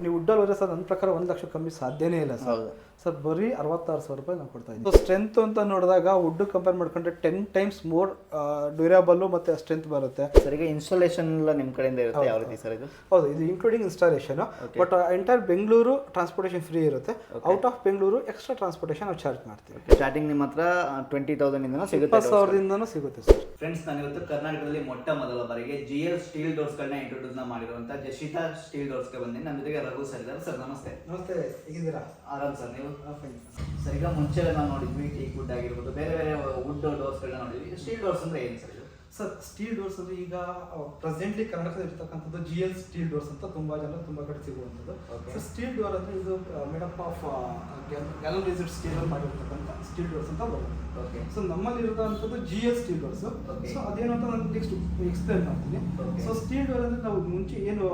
ನೀವು ವುಡ್ಡಲ್ಲಿ ಹೋದರೆ ಸರ್ ನನ್ನ ಪ್ರಕಾರ 1 ಲಕ್ಷ ಕಮ್ಮಿ ಸಾಧ್ಯನೇ ಇಲ್ಲ ಸರ್. ಸರ್ ಬರೀ 66,000 ರೂಪಾಯಿ ನಾವು ಕೊಡ್ತಾ ಇದ್ದೀವಿ. ಸ್ಟ್ರೆಂತ್ ಅಂತ ನೋಡಿದಾಗ ವುಡ್ ಕಂಪೇರ್ ಮಾಡ್ಕೊಂಡ್ರೆ 10 ಟೈಮ್ಸ್ ಮೋರ್ ಡ್ಯೂರೇಬಲ್ ಮತ್ತೆ ಸ್ಟ್ರೆಂತ್ ಬರುತ್ತೆ ಸರ್. ಈಗ ಇನ್ಸ್ಟಾಲೇಷನ್ ಎಲ್ಲ ನಿಮ್ಮ ಕಡೆಯಿಂದ ಇರುತ್ತೆ ಯಾವ ರೀತಿ ಸರ್ ಇದು? ಹೌದು, ಇದು including installation. But entire Bengaluru transportation free ಇರುತ್ತೆ. Out of Bengaluru extra transportation ನಾವು ಚಾರ್ಜ್ ಮಾಡ್ತೀವಿ. ಸ್ಟಾರ್ಟಿಂಗ್ ನಿಮ್ಮ ಹತ್ರ 20,000 ಇಂದನೂ ಸಿಗುತ್ತೆ, 20,000 ಸಿಗುತ್ತೆ ಸರ್. ಫ್ರೆಂಡ್ಸ್, ನಾನಿವತ್ತು ಕರ್ನಾಟಕದಲ್ಲಿ ಮೊಟ್ಟ ಮೊದಲ ಬಾರಿಗೆ GL ಸ್ಟೀಲ್ ಡೋರ್ಸ್ಗಳನ್ನ ಇಂಟ್ರೊಡ್ಯೂಸ್ ಮಾಡಿರುವಂಥ ಜಶಿತಾ ಸ್ಟೀಲ್ ಡೋರ್ಸ್ಗೆ ಬಂದಿನಿ. ನನ್ನ ಜೊತೆಗೆ ರಘು ಸರ್ ಇದ್ದಾರೆ. ಸರ್ ನಮಸ್ತೆ. ನಮಸ್ತೆ, ಹೇಗಿದ್ದೀರಾ? ಆರಾಮ್ ಸರ್, ನೀವು? ಸರ್, ಈಗ ಮುಂಚೆ ನಾವು ನೋಡಿದ್ವಿ ಟೀಕ್ ವುಡ್ ಆಗಿರ್ಬೋದು, ಬೇರೆ ಬೇರೆ ವುಡ್ ಡೋರ್ಸ್ಗಳನ್ನ ನೋಡಿದ್ವಿ. ಸ್ಟೀಲ್ ಡೋರ್ಸ್ ಅಂದ್ರೆ ಏನು ಸರ್? ಸರ್, ಸ್ಟೀಲ್ ಡೋರ್ಸ್ ಅಂದ್ರೆ ಈಗ ಪ್ರೆಸೆಂಟ್ಲಿ ಕರ್ನಾಟಕದಲ್ಲಿ ಇರ್ತಕ್ಕಂಥದ್ದು GL ಸ್ಟೀಲ್ ಡೋರ್ಸ್ ಅಂತ ತುಂಬಾ ಕಡೆ ಸಿಗುವಂಥದ್ದು. ಸೊ ಸ್ಟೀಲ್ ಡೋರ್ ಅಂದ್ರೆ ಇದು ಮೇಡಪ್ ಆಫ್ ಗ್ಯಾಲನೈಸ್ಡ್ ಸ್ಟೀಲ್ ಅಲ್ಲಿ ಮಾಡಿರ್ತಕ್ಕಂಥ ಸ್ಟೀಲ್ ಡೋರ್ಸ್ ಅಂತ ಬರುತ್ತೆ. ಸೊ ನಮ್ಮಲ್ಲಿ ಇರೋದಂಥದ್ದು GL ಸ್ಟೀಲ್ ಡೋರ್ಸ್. ಸೊ ಅದೇನು ಅಂತ ನಾನು ನೆಕ್ಸ್ಟ್ ಎಕ್ಸ್ಪ್ಲೇನ್ ಮಾಡ್ತೀನಿ. ಸೊ ಸ್ಟೀಲ್ ಡೋರ್ ಅಂದ್ರೆ ನಾವು ಮುಂಚೆ ಏನು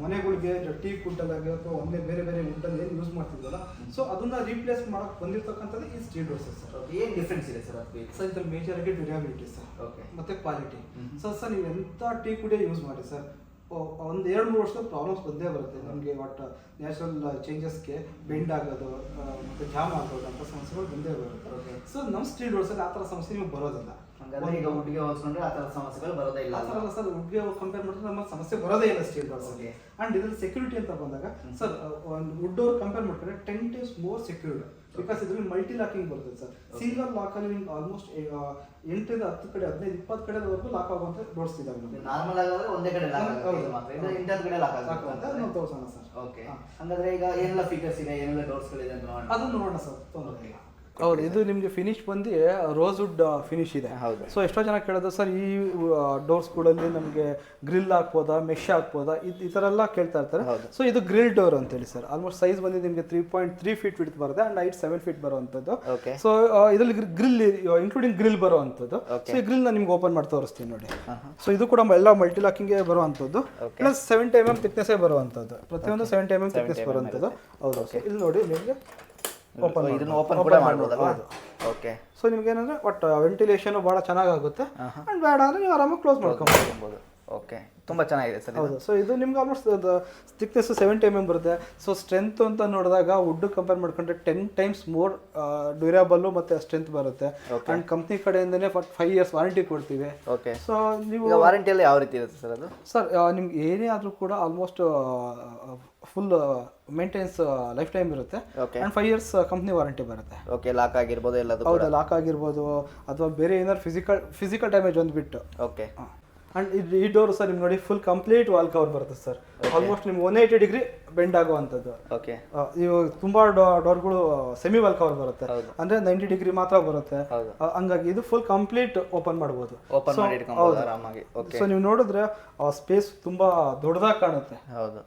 ಮನೆಗಳಿಗೆ ಟೀ ಕುಡ್ಡಲ್ಲಾಗಿ ಅಥವಾ ಒಂದೇ ಬೇರೆ ಬೇರೆ ವುಡ್ಡಲ್ಲಿ ಏನು ಯೂಸ್ ಮಾಡ್ತಿದ್ವಲ್ಲ, ಸೊ ಅದನ್ನ ರೀಪ್ಲೇಸ್ ಮಾಡಕ್ ಬಂದಿರತಕ್ಕಂಥದ್ದು ಈ ಸ್ಟೀಲ್ ಡೋರ್ಸ್ ಸರ್. ಏನು ಡಿಫ್ರೆನ್ಸ್ ಇದೆ ಸರ್? ಸರ್ ಇದ್ರಲ್ಲಿ ಮೇಜರ್ ಆಗಿ ಡ್ಯೂರಬಿಲಿಟಿ ಸರ್, ಮತ್ತೆ ಕ್ವಾಲಿಟಿ. ಸರ್ ನೀವು ಎಂತ ಟೀ ಕುಡಿಯೇ ಯೂಸ್ ಮಾಡಿ ಸರ್, ಒಂದು 2-3 ವರ್ಷದ ಪ್ರಾಬ್ಲಮ್ಸ್ ಬಂದೇ ಬರುತ್ತೆ ನಮಗೆ. ಒಟ್ಟು ನ್ಯಾಚುರಲ್ ಚೇಂಜಸ್ಗೆ ಬೆಂಡ್ ಆಗೋದು ಮತ್ತೆ ಜಾಮ್ ಆಗೋದು ಅಂತ ಸಮಸ್ಯೆಗಳು ಬಂದೇ ಬರುತ್ತೆ. ಸೊ ನಮ್ಮ ಸ್ಟೀಲ್ ಡೋರ್ಸಲ್ಲಿ ಆ ಥರ ಸಮಸ್ಯೆ ನಿಮಗೆ ಬರೋದಿಲ್ಲ. ಈಗ ವುಡ್ಗೆ ಹೋಲಿಸ್ಕೊಂಡ್ರೆ ಆ ಥರ ಸಮಸ್ಯೆಗಳು ಬರೋದೇ ಇಲ್ಲ. ಆ ಥರ ಸರ್ ವುಡ್ಗೆ ಕಂಪೇರ್ ಮಾಡಿದ್ರೆ ನಮ್ಮ ಸಮಸ್ಯೆ ಬರೋದೇ ಇಲ್ಲ ಸ್ಟೀಲ್ ಡೋರ್ಸ್ಗೆ. ಆ್ಯಂಡ್ ಇದರಲ್ಲಿ ಸೆಕ್ಯೂರಿಟಿ ಅಂತ ಬಂದಾಗ ಸರ್ ಒಂದು ವುಡ್ ಡೋರ್ ಕಂಪೇರ್ ಮಾಡ್ಕೊಂಡ್ರೆ 10 ಟೈಮ್ಸ್ ಮೋರ್ ಸೆಕ್ಯೂರ್ಡ್. ಬಿಕಾಸ್ ಇದರಲ್ಲಿ ಮಲ್ಟಿ ಲಾಕಿಂಗ್ ಬರುತ್ತೆ ಸರ್. ಸಿಂಗಲ್ ಲಾಕಲ್ಲಿ ನಿಮ್ಗೆ ಆಲ್ಮೋಸ್ಟ್ 8ರಿಂದ 10 ಕಡೆ 15-20 ಕಡೆವರೆಗೂ ಲಾಕ್ ಆಗುವಂಥ ಡೋರ್ಸ್ ಇದಾವೆ. ನಾರ್ಮಲ್ ಆಗಾದ್ರೆ ಒಂದೇ ಕಡೆ ಲಾಕ್ ಆಗುತ್ತೆ, ಇಂಟರ್ ಕಡೆ ಲಾಕ್ ಆಗುತ್ತೆ. ನಾವು ತೋರಿಸೋಣ ಸರ್. ಓಕೆ, ಹಾಗಾದ್ರೆ ಈಗ ಏನೆಲ್ಲ ಫೀಚರ್ಸ್ ಇದೆ, ಏನೆಲ್ಲ ಡೋರ್ಸ್ಗಳಿದೆ ಅಂತ ನೋಡೋಣ. ಅದನ್ನು ನೋಡೋಣ ಸರ್, ತೊಂದರೆ ಇಲ್ಲ. ಹೌದು, ಇದು ನಿಮಗೆ ಫಿನಿಶ್ ಬಂದು ರೋಸ್ ವುಡ್ ಫಿನಿಶ್ ಇದೆ. ಸೊ ಎಷ್ಟೋ ಜನ ಕೇಳೋದು ಸರ್ ಈ ಡೋರ್ಸ್ಗಳಲ್ಲಿ ನಮಗೆ ಗ್ರಿಲ್ ಹಾಕ್ಬೋದಾ, ಮೆಶ್ ಹಾಕ್ಬೋದಾ, ಈ ಥರ ಎಲ್ಲ ಕೇಳ್ತಾ ಇರ್ತಾರೆ. ಸೊ ಇದು ಗ್ರಿಲ್ ಡೋರ್ ಅಂತೇಳಿ ಸರ್. ಆಲ್ಮೋಸ್ಟ್ ಸೈಜ್ ಬಂದಿದೆ ನಿಮಗೆ 3.3 ಫೀಟ್ ವಿಡ್ತ್ ಬರುತ್ತೆ ಅಂಡ್ ಹೈಟ್ 7 ಫೀಟ್ ಬರುವಂಥದ್ದು. ಸೊ ಇದರಲ್ಲಿ ಗ್ರಿಲ್ ಇನ್ಕ್ಲೂಡಿಂಗ್ ಗ್ರಿಲ್ ಬರುವಂಥದ್ದು. ಸೊ ಈ ಗ್ರಿಲ್ ನಿಮ್ಗೆ ಓಪನ್ ಮಾಡಿ ತೋರಿಸ್ತೀನಿ ನೋಡಿ. ಸೊ ಇದು ಕೂಡ ಎಲ್ಲ ಮಲ್ಟಿ ಲಾಕಿಂಗ್ಗೆ ಬರುವಂಥದ್ದು. ಪ್ಲಸ್ 70 mm ಥಿಕ್ನೆಸ್ಸೇ ಬರುವಂಥದ್ದು. ಪ್ರತಿಯೊಂದು 70 mm ಥಿಕ್ನೆಸ್ ಬರುವಂಥದ್ದು. ಹೌದು, ಇಲ್ಲಿ ನೋಡಿ ನಿಮಗೆ ಇದನ್ನ ಓಪನ್ ಕೂಡ ಮಾಡಬಹುದು. ಓಕೆ, ಸೊ ನಿಮ್ಗೆ ಏನಂದ್ರೆ ಒಟ್ಟು ವೆಂಟಿಲೇಷನ್ ಬಹಳ ಚೆನ್ನಾಗುತ್ತೆ. ಅಂಡ್ ಬೇಡ ಅಂದ್ರೆ ನೀವು ಆರಾಮಾಗಿ ಕ್ಲೋಸ್ ಮಾಡ್ಕೊಬಹುದು. ಓಕೆ, ತುಂಬಾ ಚೆನ್ನಾಗಿದೆ ಸರ್. ಹೌದು, ಸೊ ಇದು ನಿಮ್ಗೆ ಆಲ್ಮೋಸ್ಟ್ ಥಿಕ್ನೆಸ್ 70 mm ಬರುತ್ತೆ. ಸೊ ಸ್ಟ್ರೆಂತ್ ಅಂತ ನೋಡಿದಾಗ ವುಡ್ ಕಂಪೇರ್ ಮಾಡ್ಕೊಂಡ್ರೆ 10 ಟೈಮ್ಸ್ ಮೋರ್ ಡ್ಯೂರೇಬಲ್ ಮತ್ತೆ ಸ್ಟ್ರೆಂತ್ ಬರುತ್ತೆ. ಅಂಡ್ ಕಂಪ್ನಿ ಕಡೆಯಿಂದನೇ 5 years ವಾರಂಟಿ ಕೊಡ್ತೀವಿ. ಓಕೆ, ಸೊ ನೀವು ವಾರಂಟಿಯಲ್ಲಿ ಯಾವ ರೀತಿ ಇರುತ್ತೆ ಸರ್ ಅದು? ಸರ್ ನಿಮ್ಗೆ ಏನೇ ಆದರೂ ಕೂಡ almost full maintenance life time ಇರುತ್ತೆ. ಅಂಡ್ 5 years ಕಂಪ್ನಿ ವಾರಂಟಿ ಬರುತ್ತೆ. ಓಕೆ, ಲಾಕ್ ಆಗಿರ್ಬೋದು ಎಲ್ಲದು? ಹೌದು, ಲಾಕ್ ಆಗಿರ್ಬೋದು ಅಥವಾ ಬೇರೆ ಏನಾದ್ರು ಫಿಸಿಕಲ್ ಡ್ಯಾಮೇಜ್ ಒಂದ್ಬಿಟ್ಟು. ಓಕೆ, ಅಂಡ್ ಈ ಡೋರ್ ಸರ್ ನಿಮ್ಗೆ ನೋಡಿ ಫುಲ್ ಕಂಪ್ಲೀಟ್ ವಾಲ್ ಕವರ್ ಬರುತ್ತೆ ಸರ್. ಆಲ್ಮೋಸ್ಟ್ ನಿಮ್ಗೆ 180 ಡಿಗ್ರಿ ಬೆಂಡ್ ಆಗುವಂಥದ್ದು. ಓಕೆ, ಇವಾಗ ತುಂಬಾ ಡೋರ್ಗಳು ಸೆಮಿ ವಾಲ್ ಕವರ್ ಬರುತ್ತೆ, ಅಂದ್ರೆ 90 ಡಿಗ್ರಿ ಮಾತ್ರ ಬರುತ್ತೆ. ಹಂಗಾಗಿ ಇದು ಫುಲ್ ಕಂಪ್ಲೀಟ್ ಓಪನ್ ಮಾಡಬಹುದು. ಸೊ ನೀವು ನೋಡಿದ್ರೆ ಸ್ಪೇಸ್ ತುಂಬಾ ದೊಡ್ಡದಾಗಿ ಕಾಣುತ್ತೆ. ಹೌದು,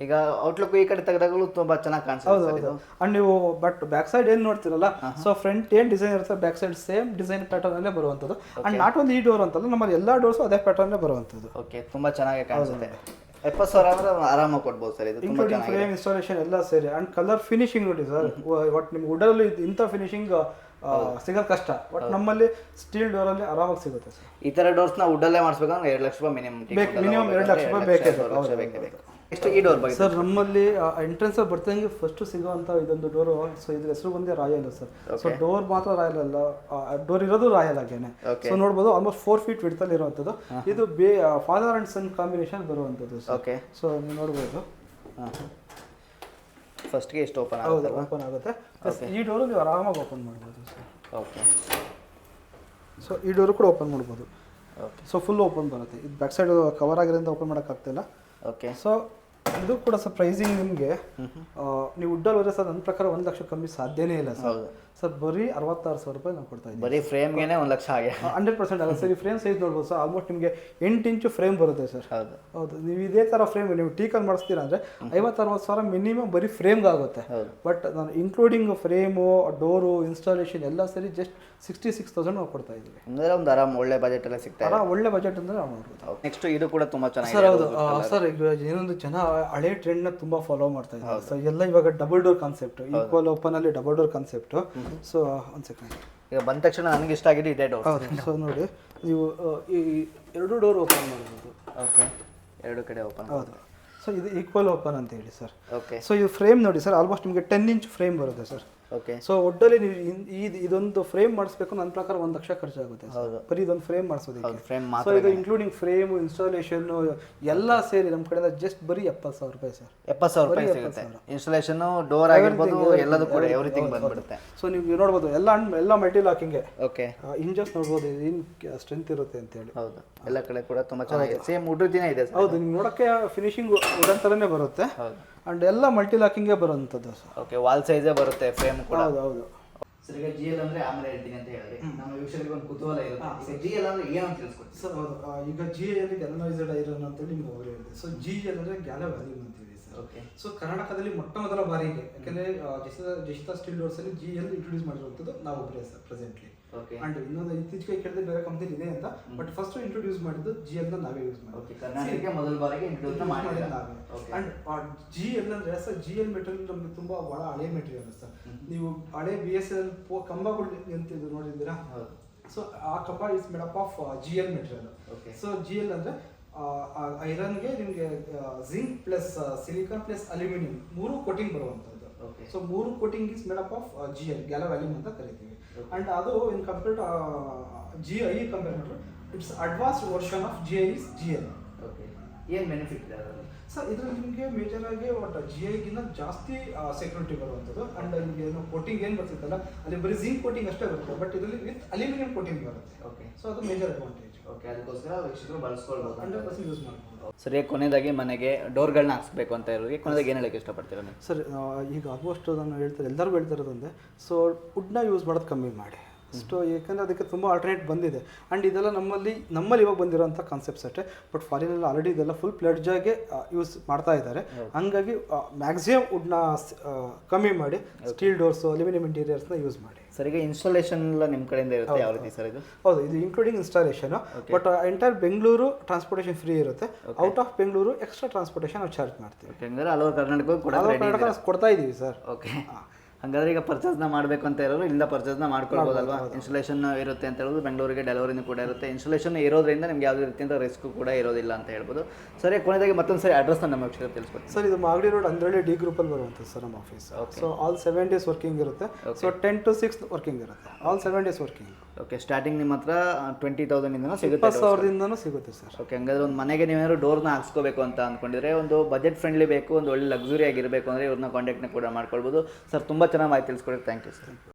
ಈಗ ಔಟ್ಲುಕ್ ಈ ಕಡೆ ತೆಗೆದಾಗಲೂ ತುಂಬಾ ಚೆನ್ನಾಗಿ ಕಾಣಿಸುತ್ತೆ. ಅಂಡ್ ನೀವು ಬಟ್ ಬ್ಯಾಕ್ ಸೈಡ್ ಏನ್ ನೋಡ್ತಿರಲ್ಲ, ಸೊ ಫ್ರಂಟ್ ಏನ್ ಡಿಸೈನ್ ಇರುತ್ತೆ back side same design pattern ಅಲ್ಲೇ ಬರುವಂತದ್ದು. ಅಂಡ್ ನಾಟ್ ಒಂದು ಈ ಡೋರ್ ಅಂತಲ್ಲ, ನಮ್ಮಲ್ಲಿ ಎಲ್ಲಾ ಡೋರ್ಸ್ ಅದೇ ಪ್ಯಾಟರ್ನ್ ಬರುವಂತದ್ದು. ಓಕೆ, ತುಂಬಾ ಚೆನ್ನಾಗಿ ಕಾಣಿಸುತ್ತೆ. 70,000 ಅಂದ್ರೆ ಆರಾಮಾಗಿ ಕೊಡ್ಬೋದು ಸರ್. ಇದು ತುಂಬಾ ಚೆನ್ನಾಗಿದೆ, ಫ್ರೇಮ್ ಇನ್ಸ್ಟಾಲೇಷನ್ ಎಲ್ಲ ಸೇರಿ. ಅಂಡ್ ಕಲರ್ ಫಿನಿಶಿಂಗ್ ನೋಡಿ ಸರ್, ಒಟ್ ನಿಮ್ಗೆ ವುಡ್ಡಲ್ಲಿ ಇಂಥ ಫಿನಿಶಿಂಗ್ ಸಿಗೋದು ಕಷ್ಟ. ಬಟ್ ನಮ್ಮಲ್ಲಿ ಸ್ಟೀಲ್ ಡೋರ್ ಅಲ್ಲಿ ಆರಾಮಾಗಿ ಸಿಗುತ್ತೆ ಸರ್. ಈ ತರ ಡೋರ್ಸ್ ನಾವು ವುಡ್ಡಲ್ಲೇ ಮಾಡಿಸ್ಬೇಕಂದ್ರೆ 2 ಲಕ್ಷ ರೂಪಾಯಿ ಮಿನಿಮಮ್ 2 ಲಕ್ಷ ರೂಪಾಯಿ ಬೇಕು. ಎಷ್ಟು ಈ ಡೋರ್ ಬಗ್ಗೆ ಸರ್? ನಮ್ಮಲ್ಲಿ ಎಂಟ್ರೆನ್ಸ್ ಬರ್ದಂಗೆ ಫಸ್ಟ್ ಸಿಗೋಂಥ ಇದೊಂದು ಡೋರು. ಸೊ ಇದ್ರ ಹೆಸರು ಬಂದೇ ರಾಯಲ್ ಸರ್. ಸೊ ಡೋರ್ ಮಾತ್ರ ರಾಯಲ್ ಅಲ್ಲ, ಡೋರ್ ಇರೋದು ರಾಯಲ್ ಆಗೇನೆ. ಸೊ ನೋಡ್ಬೋದು ಆಲ್ಮೋಸ್ಟ್ 4 ಫೀಟ್ ವಿಡ್ತಲ್ಲಿ ಇರುವಂಥದ್ದು. ಇದು ಫಾದರ್ ಅಂಡ್ ಸನ್ ಕಾಂಬಿನೇಷನ್ ಬರುವಂಥದ್ದು. ಓಕೆ, ಸೊ ನೀವು ನೋಡ್ಬೋದು ಫಸ್ಟ್ಗೆ ಎಷ್ಟು ಓಪನ್ ಆಗುತ್ತೆ? ಓಪನ್ ಆಗುತ್ತೆ. ಈ ಡೋರು ನೀವು ಆರಾಮಾಗಿ ಓಪನ್ ಮಾಡ್ಬೋದು ಸರ್. ಓಕೆ, ಸೊ ಈ ಡೋರು ಕೂಡ ಓಪನ್ ಮಾಡ್ಬೋದು. ಓಕೆ, ಸೊ ಫುಲ್ ಓಪನ್ ಬರುತ್ತೆ. ಇದು ಬ್ಯಾಕ್ ಸೈಡ್ ಕವರ್ ಆಗಿರೋದ್ರಿಂದ ಓಪನ್ ಮಾಡೋಕ್ಕಾಗ್ತಿಲ್ಲ. ಓಕೆ, ಸೊ ಇದು ಕೂಡ ಸರ್ ಪ್ರೈಸಿಂಗ್ ನಿಮಗೆ ನೀವು ವುಡ್ಡಲ್ಲಿ ಹೋದ್ರೆ ಸರ್ ನನ್ನ ಪ್ರಕಾರ 1 ಲಕ್ಷ ಕಮ್ಮಿ ಸಾಧ್ಯನೇ ಇಲ್ಲ ಸರ್. ಸರ್ ಬರೀ 66,000 ರೂಪಾಯಿ ನಾವು ಕೊಡ್ತಾ ಇದ್ದೀವಿ. ಬರೀ ಫ್ರೇಮ್ಗೆ 1 ಲಕ್ಷ ಆಗಿದೆ. 100% ಅಲ್ಲ ಸರ್. ಈ ಫ್ರೇಮ್ ಸೈಜ್ ನೋಡ್ಬೋದು ಸರ್, ಆಲ್ಮೋಸ್ಟ್ ನಿಮಗೆ 8 ಇಂಚು ಫ್ರೇಮ್ ಬರುತ್ತೆ ಸರ್. ಹೌದು, ನೀವು ಇದೇ ಥರ ಫ್ರೇಮ್ ನೀವು ಟೀಕಲ್ಲಿ ಮಾಡಿಸ್ತೀರಾ ಅಂದರೆ 50-60 ಸಾವಿರ ಮಿನಿಮಮ್ ಬರೀ ಫ್ರೇಮ್ಗೆ ಆಗುತ್ತೆ. ಬಟ್ ನಾನು ಇನ್ಕ್ಲೂಡಿಂಗ್ ಫ್ರೇಮು, ಡೋರು, ಇನ್ಸ್ಟಾಲೇಷನ್ ಎಲ್ಲ ಸರಿ ಜಸ್ಟ್ 66,000 ನಾವು ಕೊಡ್ತಾ ಇದ್ದೀವಿ. ಅಂದರೆ ಒಂದು ಆರಾಮ್ ಒಳ್ಳೆ ಬಜೆಟ್ ಎಲ್ಲ ಸಿಗ್ತಾ ಒಳ್ಳೆ ಬಜೆಟ್ ಅಂದರೆ ನಾವು ನೋಡ್ಬೋದು. ನೆಕ್ಸ್ಟ್ ಇದು ಕೂಡ ತುಂಬ ಚೆನ್ನಾಗಿದೆ ಸರ್. ಹೌದು ಸರ್, ಈಗ ಏನೊಂದು ಜನ ಹಳೆ ಟ್ರೆಂಡ್ನ ತುಂಬ ಫಾಲೋ ಮಾಡ್ತಾ ಇದ್ದಾರೆ ಸರ್. ಎಲ್ಲ ಇವಾಗ double door concept, equal open ಅಲ್ಲಿ ಡಬಲ್ ಡೋರ್ ಕಾನ್ಸೆಪ್ಟ್. ಸೊ ಒಂದು ಸೆಕೆಂಡ್, ಈಗ ಬಂದ ತಕ್ಷಣ ನನಗೆ ಇಷ್ಟ ಆಗಿದೆ ಇದೇ ಡೋರ್. ಹೌದು, ಸೊ ನೋಡಿ ನೀವು ಈ 2 ಡೋರ್ ಓಪನ್ ಮಾಡ್ಬೋದು. ಓಕೆ, 2 ಕಡೆ ಓಪನ್. ಹೌದು, ಸೊ ಇದು ಈಕ್ವಲ್ ಓಪನ್ ಅಂತ ಹೇಳಿ ಸರ್. ಓಕೆ. ಸೊ ಇದು ಫ್ರೇಮ್ ನೋಡಿ ಸರ್, ಆಲ್ಮೋಸ್ಟ್ ನಿಮಗೆ 10 ಇಂಚ್ ಫ್ರೇಮ್ ಬರುತ್ತೆ ಸರ್. ಓಕೆ. ಸೊ ಒಟ್ಟಲ್ಲಿ ನೀವು ಇದೊಂದು ಫ್ರೇಮ್ ಮಾಡಿಸ್ಬೇಕು ನನ್ನ ಪ್ರಕಾರ 1 ಲಕ್ಷ ಖರ್ಚಾಗುತ್ತೆ ಬರೀ ಇದೊಂದು ಫ್ರೇಮ್ ಮಾಡಿಸೋದಕ್ಕೆ. ಫ್ರೇಮ್ ಸೊ ಇದು ಇನ್ಕ್ಲೂಡಿಂಗ್ ಫ್ರೇಮ್, ಇನ್ಸ್ಟಾಲೇಷನ್ ಎಲ್ಲ ಸೇರಿ ನಮ್ಮ ಕಡೆಯಿಂದ ಜಸ್ಟ್ ಬರೀ 70,000 ರೂಪಾಯಿ ಸರ್. 70,000 ರೂಪಾಯಿ ಸಿಗುತ್ತೆ. ಇನ್ಸ್ಟಾಲೇಷನ್, ಡೋರ್ ಆಗಿರ್ಬೋದು, ಎಲ್ಲದೂ ಕೂಡ ಎವ್ರಿಥಿಂಗ್ ಬಂದ್ಬಿಡುತ್ತೆ. ಸೊ ನೀವು ನೋಡ್ಬೋದು ಎಲ್ಲ ಮಲ್ಟಿ ಲಾಕಿಂಗ್. ಓಕೆ. ಇಂಜಸ್ ನೋಡ್ಬೋದು ಏನು ಸ್ಟ್ರೆಂತ್ ಇರುತ್ತೆ ಅಂತ ಹೇಳಿ. ಹೌದು, ಎಲ್ಲ ಕಡೆ ಕೂಡ ತುಂಬಾ ಚೆನ್ನಾಗಿದೆ. ಸೇಮ್ ವುಡ್ ದಿನ ಇದೆ ಸರ್. ಹೌದು, ನಿಮ್ಗೆ ನೋಡೋಕ್ಕೆ ಫಿನಿಶಿಂಗ್ ವುಡನ್ ಥರನೇ ಬರುತ್ತೆ. ಹೌದು. ಅಂಡ್ ಎಲ್ಲ ಮಲ್ಟಿ ಲಾಕಿಂಗೇ ಬರುವಂಥದ್ದು ಸರ್. ಓಕೆ, ವಾಲ್ ಸೈಜೇ ಬರುತ್ತೆ ಫ್ರೇಮ್ ಕೂಡ. ಹೌದು. ಸರ್ ಈಗ GL ಅಂದ್ರೆ ಆಮೇಲೆ ಹೇಳ್ತೀನಿ ಅಂತ ಹೇಳಿದ್ರೆ ನಮ್ಮ ವೀಕ್ಷಕರಿಗೆ ಒಂದು ಕುತೂಹಲ ಇರುತ್ತೆ. GL ಅಂದ್ರೆ ಏನು ಅಂತ ತಿಳಿಸ್ಕೊಡ್ತೀವಿ ಸರ್. ಹೌದು, ಈಗ GL ಗ್ಯಾಲನೈಸ್ಡ್ ಐರನ್ ಅಂತೇಳಿ ನಿಮ್ಗೆ ಹೋಗಿ ಹೇಳಿದೆ. ಸೊ GL ಅಂದ್ರೆ ಗ್ಯಾಲವ್ಯಾಲ್ಯೂಮ್ ಅಂತ ಹೇಳಿ ಸರ್. ಓಕೆ. ಸೊ ಕರ್ನಾಟಕದಲ್ಲಿ ಮೊಟ್ಟ ಮೊದಲ ಬಾರಿಗೆ, ಯಾಕಂದ್ರೆ ಜಶಿತಾ ಸ್ಟೀಲ್ ಡೋರ್ಸ್ ಅಲ್ಲಿ GL ಇಂಟ್ರೊಡ್ಯೂಸ್ ಮಾಡಿರುವಂಥದ್ದು ನಾವು ಒಬ್ಬರೇ ಸರ್ ಪ್ರೆಸೆಂಟ್ಲಿ. ಓಕೆ. ಅಂಡ್ ಇನ್ನೊಂದು ಇತ್ತೀಚೆಗೆ ಕೇಳಿದ್ರೆ ಬೇರೆ ಕಂಪನಿ ಇದೆ ಅಂತ, ಬಟ್ ಫಸ್ಟ್ ಇಂಟ್ರೊಡ್ಯೂಸ್ ಮಾಡಿದ್ದು GL ನ ನಾವೇ ಯೂಸ್ ಮಾಡಿದ್ವಿ. ಓಕೆ, ಕರ್ನಾಟಕಕ್ಕೆ ಮೊದಲ ಬಾರಿಗೆ ಇಂಟ್ರೊಡ್ಯೂಸ್ ಮಾಡಿದ್ವಿ ನಾವೇ. ಓಕೆ. ಅಂಡ್ GL ಅಂದ್ರೆ ಸರ್, GL ಮೆಟೀರಿಯಲ್ ನಮಗೆ ತುಂಬಾ ಬಹಳ ಹಳೆ ಮೆಟೀರಿಯಲ್ ಸರ್. ನೀವು ಹಳೆ BSNL ಕಂಬಗಳು ನಿಂತಿದ್ದು ನೋಡಿದ್ದೀರಾ? ಹೌದು. ಸೊ ಆ ಕಂಬ is made up of GL material. Okay. So GL ಅಂದ್ರೆ ಐರನ್ಗೆ ನಿಮಗೆ zinc plus silicon plus aluminium 3 coating ಬರುವಂಥದ್ದು. Okay. So 3 coating is made up of GL galvalume ಅಂತ ಕರಿತೀವಿ. ಅಂಡ್ ಅದು in compare to GI compare ಮಾಡಿದ್ರೆ it's advanced version of GI is GL. Okay. ಏನು benefit ಇದೆ ಅದರಲ್ಲಿ ಸರ್? ಇದರಲ್ಲಿ ನಿಮಗೆ ಮೇಜರ್ ಆಗಿ ಒಟ್ಟು GIಗಿಂತ ಜಾಸ್ತಿ ಸೆಕ್ಯೂರಿಟಿ ಬರುವಂಥದ್ದು. ಅಂಡ್ ನಿಮಗೆ ಏನು ಕೋಟಿಂಗ್ ಏನು ಬರ್ತಿತ್ತಲ್ಲ, ಅಲ್ಲಿ ಬರೀ ಜಿಂಕ್ ಕೋಟಿಂಗ್ ಅಷ್ಟೇ ಬರುತ್ತೆ, ಬಟ್ ಇದರಲ್ಲಿ ವಿತ್ ಅಲ್ಯೂಮಿನಿಯಂ ಕೋಟಿಂಗ್ ಬರುತ್ತೆ. ಓಕೆ. ಸೊ ಅದು ಮೇಜರ್ ಅಡ್ವಾಂಟೇಜ್. ಓಕೆ, ಅದಕ್ಕೋಸ್ಕರ ವೀಕ್ಷಕರು ಬಳಸ್ಕೊಳ್ಬೋದು. 100% ಯೂಸ್ ಮಾಡ್ಬೋದು. ಸರಿ, ಕೊನೆಯದಾಗಿ ಮನೆಗೆ ಡೋರ್ಗಳನ್ನ ಹಾಕ್ಸ್ಬೇಕು ಅಂತ ಇರೋರಿಗೆ ಕೊನೆಯದಾಗಿ ಏನು ಹೇಳಕ್ಕೆ ಇಷ್ಟಪಡ್ತೀರಾ ನೀವು? ಸರ್, ಈಗ ಆಲ್ಮೋಸ್ಟ್ ನಾನು ಹೇಳ್ತಾರೆ, ಎಲ್ಲರಿಗೂ ಹೇಳ್ತಿರೋದಂದೆ, ಸೊ ವುಡ್ನ ಯೂಸ್ ಮಾಡೋದು ಕಮ್ಮಿ ಮಾಡಿ. ಸೊ ಯಾಕಂದರೆ ಅದಕ್ಕೆ ತುಂಬ ಆಲ್ಟರ್ನೇಟ್ ಬಂದಿದೆ. ಆ್ಯಂಡ್ ಇದೆಲ್ಲ ನಮ್ಮಲ್ಲಿ ಇವಾಗ ಬಂದಿರೋಂಥ ಕಾನ್ಸೆಪ್ಟ್ಸ್ ಅಷ್ಟೇ, ಬಟ್ ಫಾರಿನಲ್ಲಿ ಆಲ್ರೆಡಿ ಇದೆಲ್ಲ ಫುಲ್ ಪ್ಲೆಡ್ಜಾಗೆ ಯೂಸ್ ಮಾಡ್ತಾ ಇದ್ದಾರೆ. ಹಂಗಾಗಿ ಮ್ಯಾಕ್ಸಿಮಮ್ ವುಡ್ನ ಕಮ್ಮಿ ಮಾಡಿ ಸ್ಟೀಲ್ ಡೋರ್ಸು, ಅಲ್ಯೂಮಿನಿಯಂ ಇಂಟೀರಿಯರ್ಸ್ನ ಯೂಸ್ ಮಾಡಿ. ಸರ್, ಈಗ ಇನ್ಸ್ಟಾಲೇಷನ್ ಎಲ್ಲ ನಿಮ್ಮ ಕಡೆಯಿಂದ ಇರುತ್ತೆ, ಯಾವ ರೀತಿ ಸರ್ ಇದು? ಹೌದು, ಇದು including installation. But entire Bengaluru transportation free ಇರುತ್ತೆ. Out of Bengaluru extra transportation ನಾವು ಚಾರ್ಜ್ ಮಾಡ್ತೀವಿ. ಹಂಗಾದ್ರೆ ಹಲವು ಕರ್ನಾಟಕಕ್ಕೂ ಕೂಡ ಕೊಡ್ತಾ ಇದ್ದೀವಿ ಸರ್. ಓಕೆ. ಹಾಗಾದ್ರೆ ಈಗ ಪರ್ಚೇಸ್ನ ಮಾಡಬೇಕು ಅಂತ ಇರೋರು ಇಲ್ಲ ಪರ್ಚೇಸ್ನ ಮಾಡ್ಕೊಳ್ಬೋದಲ್ವಾ? ಇನ್ಸ್ಟಾಲೇಷನ್ ಇರುತ್ತೆ ಅಂತ ಹೇಳೋದು, ಬೆಂಗಳೂರಿಗೆ ಡೆಲಿವರಿನೂ ಕೂಡ ಇರುತ್ತೆ. ಇನ್ಸ್ಟಾಲೇಷನ್ ಇರೋದ್ರಿಂದ ನಿಮ್ಗೆ ಯಾವುದೇ ರೀತಿಯಿಂದ ರಿಸ್ಕ್ ಕೂಡ ಇರೋದಿಲ್ಲ ಅಂತ ಹೇಳ್ಬೋದು. ಸರಿ, ಕೊನೆಯದಾಗಿ ಮತ್ತೊಂದು ಸರಿ ಅಡ್ರೆಸ್ನ ನಮ್ಮ ವೀಕ್ಷಕರಿಗೆ ತಿಳಿಸ್ಕೊಡ್ತೀನಿ. ಸರ್, ಇದು ಮಾಗಡಿ ರೋಡ್ ಅಂದ್ರಳ್ಳಿ ಡಿ ಗ್ರೂಪಲ್ಲಿ ಬರುವಂಥದ್ದು ಸರ್ ನಮ್ಮ office. So all 7 days working ಇರುತ್ತೆ. ಸೊ 10 to 6 ವರ್ಕಿಂಗ್ ಇರುತ್ತೆ. All 7 days working. Okay. Starting ನಿಮ್ಮ ಹತ್ರ 20,000 ಸಿಗುತ್ತೆ, 20,000 ಸಿಗುತ್ತೆ ಸರ್. ಓಕೆ. ಹಂಗಾದ್ರೆ ಒಂದು ಮನೆಗೆ ನೀವೇನಾದ್ರು ಡೋರ್ನ ಹಾಕ್ಸ್ಕೋಬೇಕು ಅಂತ ಅಂದ್ಕೊಂಡಿದ್ರೆ, ಒಂದು ಬಜೆಟ್ ಫ್ರೆಂಡ್ಲಿ ಬೇಕು, ಒಂದು ಒಳ್ಳೆ ಲಕ್ಸುರಿ ಆಗಿರಬೇಕು ಅಂದರೆ ಇವ್ರನ್ನ ಕಾಂಟ್ಯಾಕ್ಟ್ನ ಕೂಡ ಮಾಡ್ಕೊಳ್ಬೋದು. ಸರ್, ತುಂಬ ಚೆನ್ನಾಗಿ ಮಾಹಿತಿ ತಿಳಿಸ್ಕೊಡಿ. Thank you sir.